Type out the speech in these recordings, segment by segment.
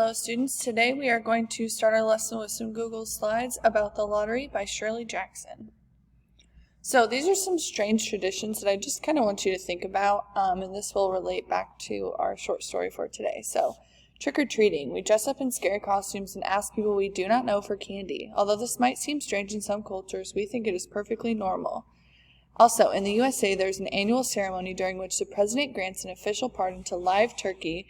Hello students, today we are going to start our lesson with some Google Slides about the lottery by Shirley Jackson. So these are some strange traditions that I just kind of want you to think about, and this will relate back to our short story for today. So, trick-or-treating. We dress up in scary costumes and ask people we do not know for candy. Although this might seem strange in some cultures, we think it is perfectly normal. Also, in the USA, there's an annual ceremony during which the president grants an official pardon to a live turkey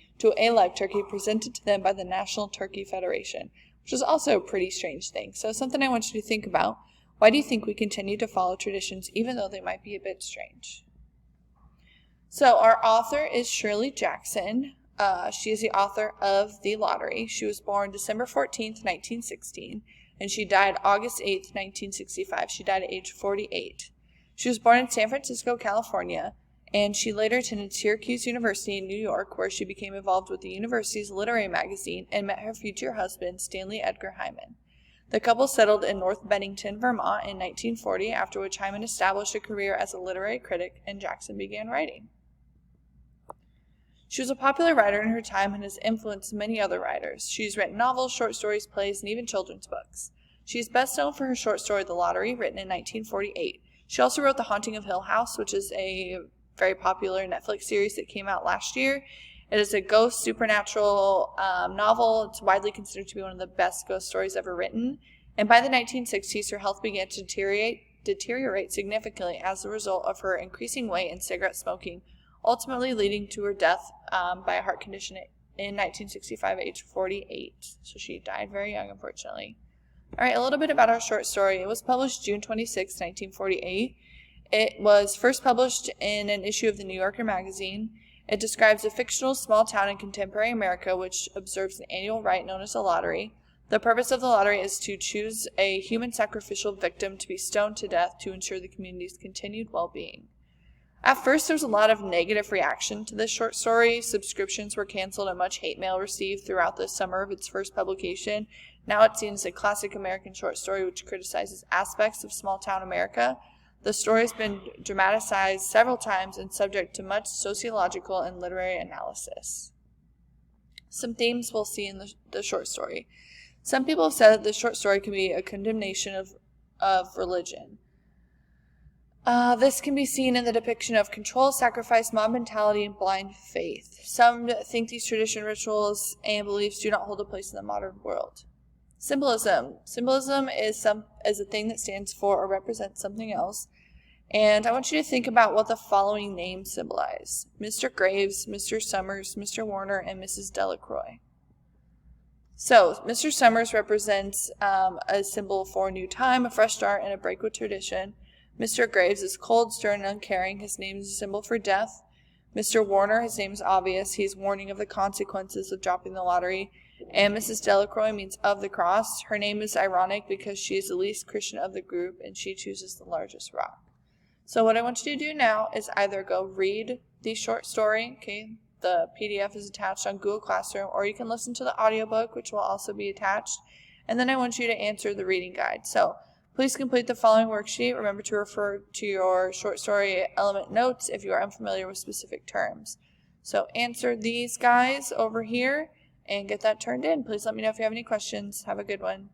presented to them by the National Turkey Federation, which is also a pretty strange thing. So something I want you to think about. Why do you think we continue to follow traditions even though they might be a bit strange? So our author is Shirley Jackson. She is the author of The Lottery. She was born December 14th, 1916, and she died August 8th, 1965. She died at age 48. She was born in San Francisco, California, and she later attended Syracuse University in New York, where she became involved with the university's literary magazine and met her future husband, Stanley Edgar Hyman. The couple settled in North Bennington, Vermont in 1940, after which Hyman established a career as a literary critic and Jackson began writing. She was a popular writer in her time and has influenced many other writers. She's written novels, short stories, plays, and even children's books. She is best known for her short story, The Lottery, written in 1948. She also wrote The Haunting of Hill House, which is a very popular Netflix series that came out last year. It is a ghost supernatural novel. It's widely considered to be one of the best ghost stories ever written. And by the 1960s, her health began to deteriorate significantly as a result of her increasing weight and cigarette smoking, ultimately leading to her death by a heart condition in 1965 at age 48. So she died very young, unfortunately. All right, a little bit about our short story. It was published June 26, 1948. It was first published in an issue of the New Yorker magazine. It describes a fictional small town in contemporary America which observes an annual rite known as a lottery. The purpose of the lottery is to choose a human sacrificial victim to be stoned to death to ensure the community's continued well-being. At first, there was a lot of negative reaction to this short story. Subscriptions were canceled and much hate mail received throughout the summer of its first publication. Now it's seen as a classic American short story which criticizes aspects of small-town America. The story has been dramatized several times and subject to much sociological and literary analysis. Some themes we'll see in the short story. Some people have said that the short story can be a condemnation of religion. This can be seen in the depiction of control, sacrifice, mob mentality, and blind faith. Some think these tradition rituals and beliefs do not hold a place in the modern world. Symbolism. Symbolism is a thing that stands for or represents something else. And I want you to think about what the following names symbolize. Mr. Graves, Mr. Summers, Mr. Warner, and Mrs. Delacroix. So, Mr. Summers represents a symbol for a new time, a fresh start, and a break with tradition. Mr. Graves is cold, stern, and uncaring. His name is a symbol for death. Mr. Warner, his name is obvious. He's warning of the consequences of dropping the lottery. And Mrs. Delacroix means of the cross. Her name is ironic because she is the least Christian of the group and she chooses the largest rock. So what I want you to do now is either go read the short story, okay? The PDF is attached on Google Classroom, or you can listen to the audiobook, which will also be attached. And then I want you to answer the reading guide. So please complete the following worksheet. Remember to refer to your short story element notes if you are unfamiliar with specific terms. So answer these guys over here and get that turned in. Please let me know if you have any questions. Have a good one.